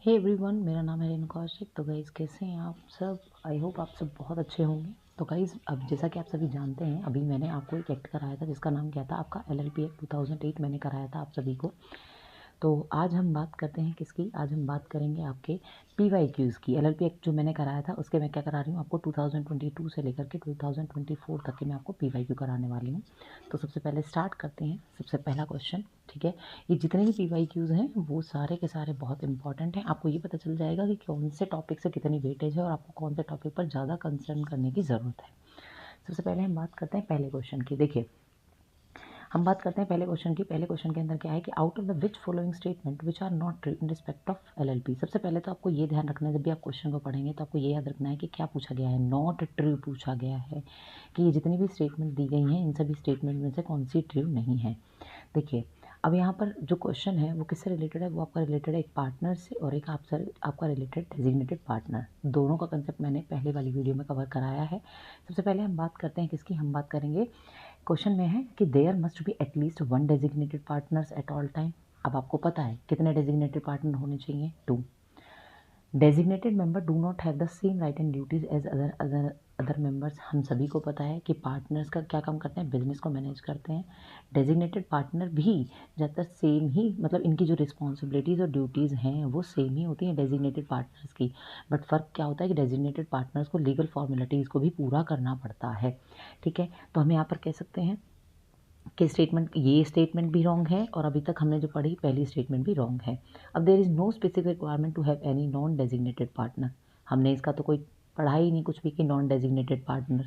Hey everyone, मेरा नाम है रेणु कौशिक। तो गाइज़, कैसे हैं आप सब? आई होप आप सब बहुत अच्छे होंगे। तो गाइज़, अब जैसा कि आप सभी जानते हैं, अभी मैंने आपको एक एक्ट कराया था जिसका नाम क्या था, आपका LLP एक्ट 2008 मैंने कराया था आप सभी को। तो आज हम बात करते हैं किसकी? आज हम बात करेंगे आपके PYQs की। LLP एक्ट जो मैंने कराया था उसके मैं क्या करा रही हूँ आपको, 2022 से लेकर के 2024 तक के मैं आपको PYQ कराने वाली हूँ। तो सबसे पहले स्टार्ट करते हैं। सबसे पहला क्वेश्चन, ठीक है। ये जितने भी PYQs हैं वो सारे के सारे बहुत इंपॉर्टेंट हैं। आपको ये पता चल जाएगा कि कौन से टॉपिक से कितनी वेटेज है और आपको कौन से टॉपिक पर ज़्यादा कंसर्न करने की ज़रूरत है। सबसे पहले हम बात करते हैं पहले क्वेश्चन की। देखिए, हम बात करते हैं पहले क्वेश्चन की। पहले क्वेश्चन के अंदर क्या है कि out of the which following statement which are not true in respect of LLP। सबसे पहले तो आपको ये ध्यान रखना है, जब भी आप क्वेश्चन को पढ़ेंगे तो आपको ये याद रखना है कि क्या पूछा गया है। नॉट ट्रू पूछा गया है कि ये जितनी भी स्टेटमेंट दी गई हैं इन सभी स्टेटमेंट में से कौन सी ट्रू नहीं है। देखिए, अब यहाँ पर जो क्वेश्चन है वो किससे रिलेटेड है? वो आपका रिलेटेड है एक पार्टनर से और एक आपका रिलेटेड डेजिग्नेटेड पार्टनर। दोनों का कंसेप्ट मैंने पहले वाली वीडियो में कवर कराया है। सबसे पहले हम बात करते हैं किसकी? हम बात करेंगे, क्वेश्चन में है कि there must be at least one designated partners at all time. अब आपको पता है कितने डेजिग्नेटेड पार्टनर होने चाहिए? 2। Designated member do not have the same right and duties as other members. हम सभी को पता है कि पार्टनर्स का क्या काम करते हैं? बिजनेस को मैनेज करते हैं। डेजिग्नेटेड पार्टनर भी ज़्यादातर सेम ही, मतलब इनकी जो रिस्पॉन्सिबिलिटीज़ और ड्यूटीज़ हैं वो सेम ही होती हैं डेजिग्नेटेड पार्टनर्स की। बट फ़र्क क्या होता है कि डेजिग्नेटेड पार्टनर्स को लीगल फॉर्मेलिटीज़ को भी पूरा करना पड़ता है। ठीक है, तो हम यहाँ पर कह सकते हैं कि ये स्टेटमेंट भी रॉन्ग है और अभी तक हमने जो पढ़ी पहली स्टेटमेंट भी रॉन्ग है। अब there is no specific requirement to have any non designated partner. हमने इसका तो कोई पढ़ा ही नहीं कुछ भी कि नॉन डेजिग्नेटेड पार्टनर।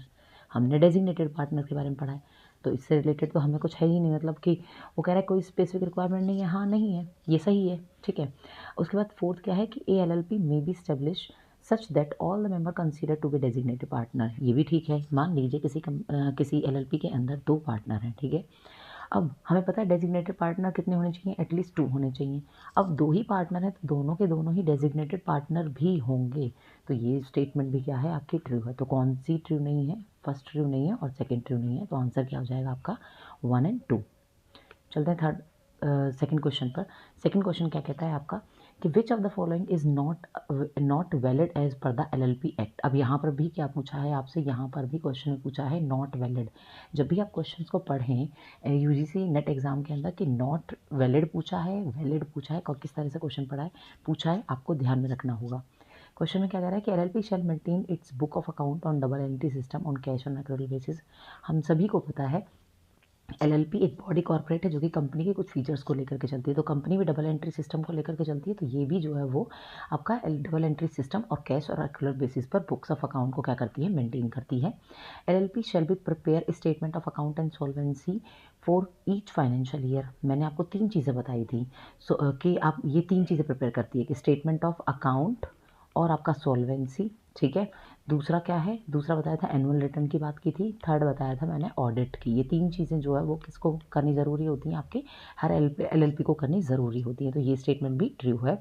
हमने डेजिग्नेटेड पार्टनर के बारे में पढ़ा है, तो इससे रिलेटेड तो हमें कुछ है ही नहीं। मतलब कि वो कह रहा है कोई स्पेसिफिक रिक्वायरमेंट नहीं है। हाँ, नहीं है, ये सही है, ठीक है। उसके बाद फोर्थ क्या है कि LLP may be establish such that all the member consider to be designated partner. ये भी ठीक है। मान लीजिए किसी LLP के अंदर 2 पार्टनर हैं, ठीक है। अब हमें पता है डेजिग्नेटेड पार्टनर कितने होने चाहिए? एटलीस्ट 2 होने चाहिए। अब 2 ही पार्टनर हैं तो दोनों के दोनों ही डेजिग्नेटेड पार्टनर भी होंगे। तो ये स्टेटमेंट भी क्या है? आपकी ट्रू है। तो कौन सी ट्रू नहीं है? फर्स्ट ट्रू नहीं है और सेकंड ट्रू नहीं है। तो आंसर क्या हो जाएगा आपका? 1 एंड 2। चलते हैं सेकंड क्वेश्चन पर। सेकंड क्वेश्चन क्या कहता है आपका कि which of the following is not valid as per the LLP act. अब यहाँ पर भी क्या पूछा है आपसे? यहाँ पर भी क्वेश्चन में पूछा है नॉट वैलिड। जब भी आप क्वेश्चन को पढ़ें UGC नेट एग्जाम के अंदर कि नॉट वैलिड पूछा है, वैलिड पूछा है, और किस तरह से क्वेश्चन पढ़ा है पूछा है, आपको ध्यान में रखना होगा। क्वेश्चन में क्या कह रहा है कि LLP shall maintain its book of account on double entry system on cash on a credit basis. हम सभी को पता है LLP एक बॉडी कॉर्पोरेट है जो कि कंपनी के कुछ फीचर्स को लेकर के चलती है। तो कंपनी भी डबल एंट्री सिस्टम को लेकर के चलती है, तो ये भी जो है वो आपका डबल एंट्री सिस्टम और कैश और एक्रेडिट बेसिस पर बुक्स ऑफ अकाउंट को क्या करती है? मेंटेन करती है। LLP shall be prepare statement of account and solvency for each financial year. मैंने आपको 3 चीज़ें बताई थी कि आप ये 3 चीज़ें प्रिपेयर करती है कि स्टेटमेंट ऑफ अकाउंट और आपका सॉल्वेंसी, ठीक है। दूसरा क्या है? दूसरा बताया था एनुअल रिटर्न की बात की थी। थर्ड बताया था मैंने ऑडिट की। ये 3 चीज़ें जो है वो किसको करनी ज़रूरी होती हैं? आपके हर LLP को करनी ज़रूरी होती है। तो ये स्टेटमेंट भी ट्रू है।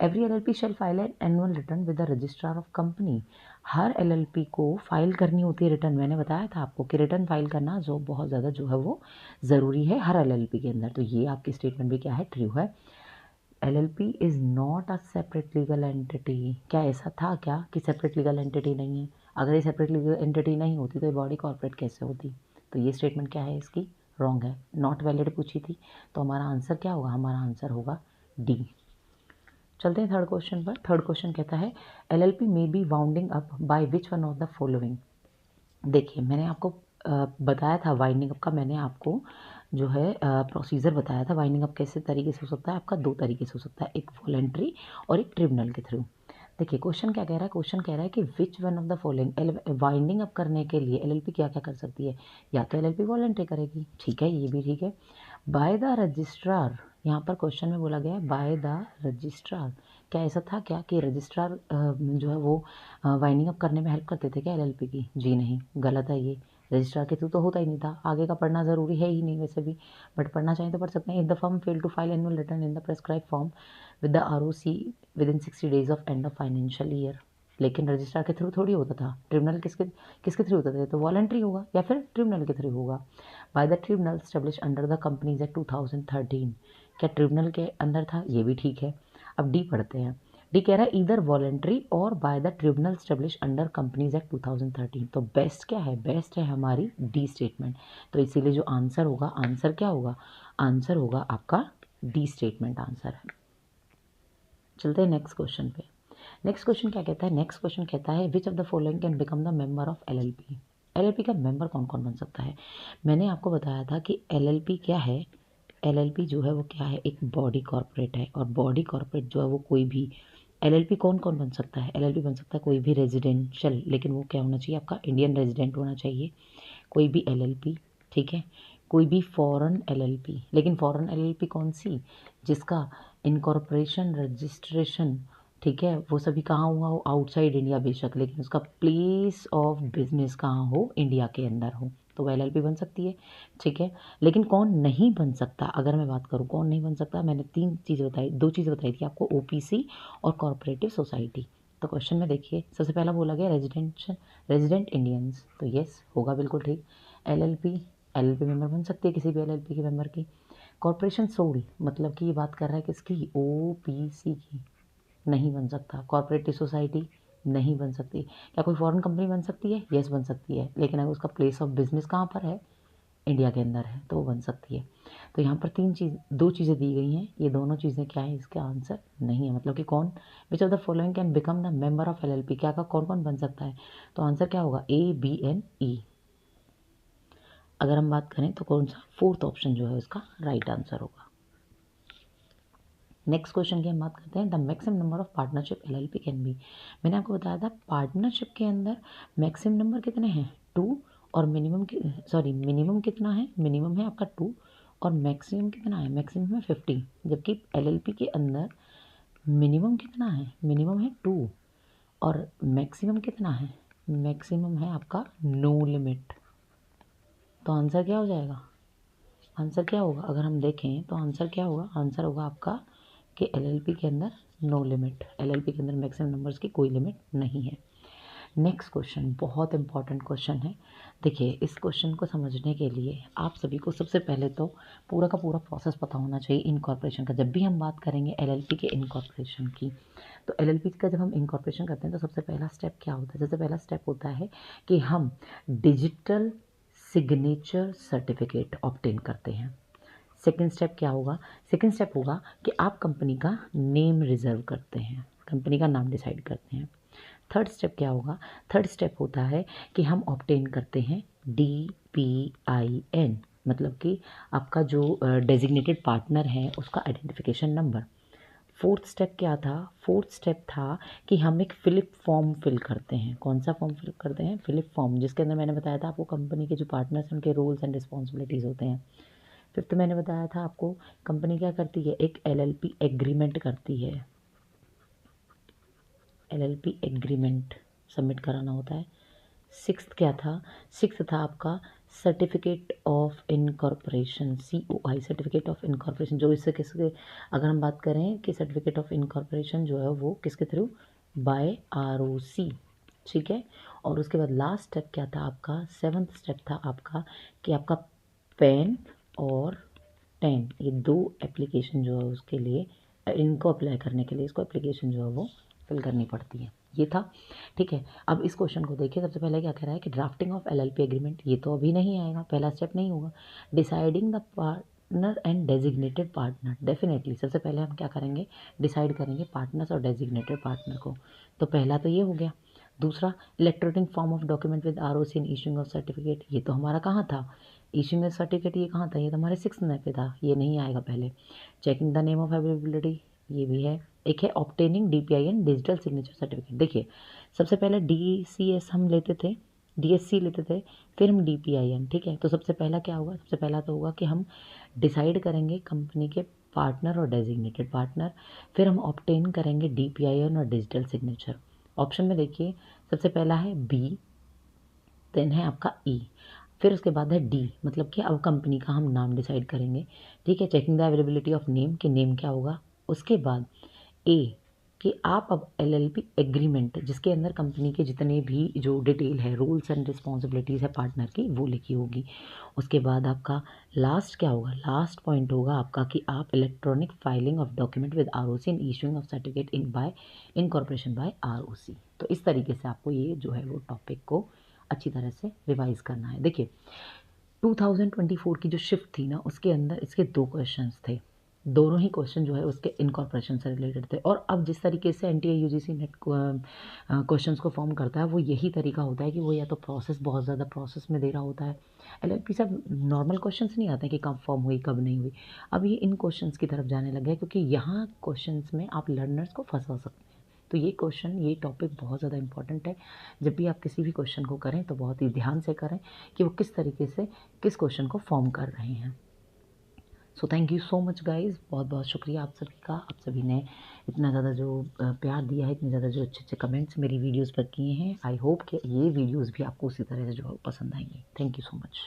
Every LLP shall file an annual return with the registrar of company. हर LLP को फाइल करनी होती है रिटर्न। मैंने बताया था आपको कि रिटर्न फाइल करना जो बहुत ज़्यादा जो है वो ज़रूरी है हर LLP के अंदर। तो ये आपकी स्टेटमेंट भी क्या है? ट्रू है। LLP is not a separate legal entity. क्या ऐसा था क्या कि सेपरेट लीगल एंटिटी नहीं है? अगर ये सेपरेट लीगल एंटिटी नहीं होती तो ये बॉडी कॉर्पोरेट कैसे होती? तो ये स्टेटमेंट क्या है? इसकी रॉन्ग है। नॉट वैलिड पूछी थी, तो हमारा आंसर क्या होगा? हमारा आंसर होगा D। चलते हैं थर्ड क्वेश्चन पर। थर्ड क्वेश्चन कहता है LLP may B wounding up by which one of the following. देखिए, मैंने आपको बताया था वाइंडिंग अप का, मैंने आपको जो है प्रोसीजर बताया था। वाइंडिंग अप कैसे तरीके से हो सकता है? आपका 2 तरीके से हो सकता है, एक वॉलंटरी और एक ट्रिब्यूनल के थ्रू। देखिए, क्वेश्चन क्या कह रहा है? क्वेश्चन कह रहा है कि which one of the following winding up करने के लिए LLP क्या क्या कर सकती है? या तो LLP वॉलंटरी करेगी, ठीक है, ये भी ठीक है। बाय द रजिस्ट्रार, यहाँ पर क्वेश्चन में बोला गया है बाय द रजिस्ट्रार। क्या ऐसा था क्या कि रजिस्ट्रार जो है वो वाइंडिंग अप करने में हेल्प करते थे क्या LLP की? जी नहीं, गलत है ये। रजिस्ट्रार के थ्रू तो होता ही नहीं था। आगे का पढ़ना ज़रूरी है ही नहीं वैसे भी, बट पढ़ना चाहें तो पढ़ सकते हैं। If the firm fail to file annual return in the prescribe form with the ROC within 60 days of end of financial year. लेकिन रजिस्ट्रार के थ्रू थोड़ी होता था। ट्रिब्यूनल किसके किसके थ्रू होता था? तो वॉलंटरी होगा या फिर ट्रिब्यूनल के थ्रू होगा। By the tribunal establish under the companies act 2013। क्या ट्रिब्यूनल के अंदर था? ये भी ठीक है। अब D पढ़ते हैं। डी कह रहा है ईदर वॉलेंट्री और by the tribunal establish under companies act 2013। तो बेस्ट क्या है, बेस्ट है हमारी डी स्टेटमेंट। तो इसीलिए जो आंसर होगा, आंसर क्या होगा, आंसर होगा आपका डी स्टेटमेंट आंसर है। चलते हैं नेक्स्ट क्वेश्चन पे। नेक्स्ट क्वेश्चन क्या कहता है, नेक्स्ट क्वेश्चन कहता है विच of the following can become the member of LLP. LLP का मेंबर कौन कौन बन सकता है। मैंने आपको बताया था कि एलएलपी क्या है, एलएलपी जो है वो क्या है, एक बॉडी कॉर्पोरेट है। और बॉडी कॉर्पोरेट जो है वो कोई भी, एलएलपी कौन कौन बन सकता है, एलएलपी बन सकता है कोई भी रेजिडेंशियल, लेकिन वो क्या होना चाहिए, आपका इंडियन रेजिडेंट होना चाहिए। कोई भी एलएलपी, ठीक है, कोई भी फॉरेन एलएलपी, लेकिन फॉरेन एलएलपी कौन सी, जिसका इनकॉर्पोरेशन रजिस्ट्रेशन, ठीक है, वो सभी कहाँ हुआ हो, आउटसाइड इंडिया बेशक, लेकिन उसका प्लेस ऑफ बिजनेस कहाँ हो, इंडिया के अंदर हो, तो वह एलएलपी बन सकती है। ठीक है, लेकिन कौन नहीं बन सकता, अगर मैं बात करूँ कौन नहीं बन सकता, मैंने तीन चीज़ें बताई, दो चीज़ें बताई थी आपको, ओपीसी और कॉर्पोरेटिव सोसाइटी। तो क्वेश्चन में देखिए, सबसे पहला बोला गया रेजिडेंट इंडियंस, तो यस होगा बिल्कुल ठीक। एलएलपी, एलएलपी मेंबर बन सकती है किसी भी एलएलपी के मेंबर की। कॉर्पोरेशन सोल, मतलब कि ये बात कर रहा है किसकी, ओपीसी की, नहीं बन सकता। कॉर्पोरेटिव सोसाइटी नहीं बन सकती। क्या कोई फॉरेन कंपनी बन सकती है, यस बन सकती है, लेकिन अगर उसका प्लेस ऑफ बिजनेस कहाँ पर है, इंडिया के अंदर है, तो वो बन सकती है। तो यहाँ पर दो चीज़ें दी गई हैं, ये दोनों चीज़ें क्या है, इसका आंसर नहीं है, मतलब कि कौन, विच of the following can become the member of LLP, क्या का कौन कौन बन सकता है, तो आंसर क्या होगा, ए बी एन ई। अगर हम बात करें तो कौन सा, फोर्थ ऑप्शन जो है उसका राइट आंसर होगा। नेक्स्ट क्वेश्चन की हम बात करते हैं, the maximum number of partnership LLP can be. मैंने आपको बताया था पार्टनरशिप के अंदर मैक्सिमम नंबर कितने हैं, 2, और मिनिमम कितना है, मिनिमम है आपका 2, और मैक्सिमम कितना है, मैक्सिमम है 50। जबकि एलएलपी के अंदर मिनिमम कितना है, मिनिमम है 2, और मैक्सिमम कितना है, मैक्सिमम है आपका नो लिमिट। तो आंसर क्या हो जाएगा, आंसर क्या होगा, अगर हम देखें तो आंसर क्या होगा, आंसर होगा आपका कि एलएलपी के अंदर नो लिमिट, एलएलपी के अंदर मैक्सिमम नंबर्स की कोई लिमिट नहीं है। नेक्स्ट क्वेश्चन बहुत इंपॉर्टेंट क्वेश्चन है। देखिए, इस क्वेश्चन को समझने के लिए आप सभी को सबसे पहले तो पूरा का पूरा प्रोसेस पता होना चाहिए इनकॉर्पोरेशन का। जब भी हम बात करेंगे एलएलपी के इनकॉर्पोरेशन की, तो एलएलपी का जब हम इनकॉर्पोरेशन करते हैं तो सबसे पहला स्टेप क्या होता है, सबसे पहला स्टेप होता है कि हम डिजिटल सिग्नेचर सर्टिफिकेट ऑब्टेन करते हैं। सेकेंड स्टेप क्या होगा, सेकेंड स्टेप होगा कि आप कंपनी का नेम रिजर्व करते हैं, कंपनी का नाम डिसाइड करते हैं। थर्ड स्टेप क्या होगा, थर्ड स्टेप होता है कि हम ऑब्टेन करते हैं DPIN, मतलब कि आपका जो डेजिग्नेटेड पार्टनर है उसका आइडेंटिफिकेशन नंबर। फोर्थ स्टेप क्या था, फोर्थ स्टेप था कि हम एक फिलिप फॉर्म फिल करते हैं। कौन सा फॉर्म फिल करते हैं, फिलिप फॉर्म, जिसके अंदर मैंने बताया था आपको कंपनी के जो पार्टनर्स हैं उनके रोल्स एंड रिस्पॉन्सिबिलिटीज़ होते हैं। फिफ्थ मैंने बताया था आपको कंपनी क्या करती है, एक एलएलपी एग्रीमेंट करती है, एलएलपी एग्रीमेंट सबमिट कराना होता है। सिक्स्थ क्या था, सिक्स्थ था आपका certificate of incorporation, COI, certificate of incorporation, जो इससे किसके, अगर हम बात करें कि सर्टिफिकेट ऑफ इनकॉर्पोरेशन जो है वो किसके थ्रू, बाय ROC, ठीक है। और उसके बाद लास्ट स्टेप क्या था आपका, सेवन्थ स्टेप था आपका कि आपका पैन और 10, ये दो एप्लीकेशन जो है उसके लिए, इनको अप्लाई करने के लिए इसको एप्लीकेशन जो है वो फिल करनी पड़ती है। ये था, ठीक है। अब इस क्वेश्चन को देखिए, सबसे पहले क्या कह रहा है कि ड्राफ्टिंग ऑफ एलएलपी एग्रीमेंट, ये तो अभी नहीं आएगा, पहला स्टेप नहीं होगा। Deciding the partner and designated partner, definitely सबसे पहले हम क्या करेंगे, डिसाइड करेंगे पार्टनर्स और डेजिग्नेटेड पार्टनर को, तो पहला तो ये हो गया। दूसरा, electronic form of document with ROC in issuing of certificate, ये तो हमारा कहाँ था, इशूइंग ऑफ सर्टिफिकेट, ये कहाँ था, ये तो हमारे 6 पे था, ये नहीं आएगा पहले। Checking the name of availability, ये भी है। एक है obtaining DPIN, digital signature certificate. देखिए, सबसे पहले DCS हम लेते थे, DSC लेते थे, फिर हम DPIN, ठीक है। तो सबसे पहला क्या होगा, सबसे पहला तो होगा कि हम डिसाइड करेंगे कंपनी के पार्टनर और डेजिग्नेटेड पार्टनर, फिर हम ऑब्टेन करेंगे DPIN और डिजिटल सिग्नेचर। ऑप्शन में देखिए, सबसे पहला है B, देन है आपका E, फिर उसके बाद है D, मतलब कि अब कंपनी का हम नाम डिसाइड करेंगे, ठीक है। Checking the availability of name, कि नेम क्या होगा। उसके बाद A, कि आप अब एलएलपी एग्रीमेंट जिसके अंदर कंपनी के जितने भी जो डिटेल है, रूल्स एंड रिस्पॉन्सिबिलिटीज़ है पार्टनर की, वो लिखी होगी। उसके बाद आपका लास्ट क्या होगा, लास्ट पॉइंट होगा आपका कि आप electronic filing of document with ROC and issuing of certificate incorporation by ROC. तो इस तरीके से आपको ये जो है वो टॉपिक को अच्छी तरह से रिवाइज करना है। देखिए 2024 की जो शिफ्ट थी ना, उसके अंदर इसके 2 क्वेश्चंस थे। दोनों ही क्वेश्चन जो है उसके इनकॉर्पोरेशन से रिलेटेड थे। और अब जिस तरीके से एनटीए यूजीसी नेट क्वेश्चंस को फॉर्म करता है, वो यही तरीका होता है कि वो या तो बहुत ज़्यादा प्रोसेस में दे रहा होता है। एलएलपी सब नॉर्मल क्वेश्चंस नहीं आते कि कब फॉर्म हुई कब नहीं हुई। अब ये इन क्वेश्चंस की तरफ जाने लग गया, क्योंकि यहाँ क्वेश्चंस में आप लर्नर्स को फंसा सकते हैं। तो ये टॉपिक बहुत ज़्यादा इंपॉर्टेंट है। जब भी आप किसी भी क्वेश्चन को करें तो बहुत ही ध्यान से करें कि वो किस तरीके से किस क्वेश्चन को फॉर्म कर रहे हैं। So thank you so much guys, बहुत बहुत शुक्रिया आप सभी का। आप सभी ने इतना ज़्यादा जो प्यार दिया है, इतने ज़्यादा जो अच्छे अच्छे कमेंट्स मेरी वीडियोज़ पर किए हैं। आई होप कि ये वीडियोज़ भी आपको उसी तरह से जो है पसंद आएंगे। Thank you so much.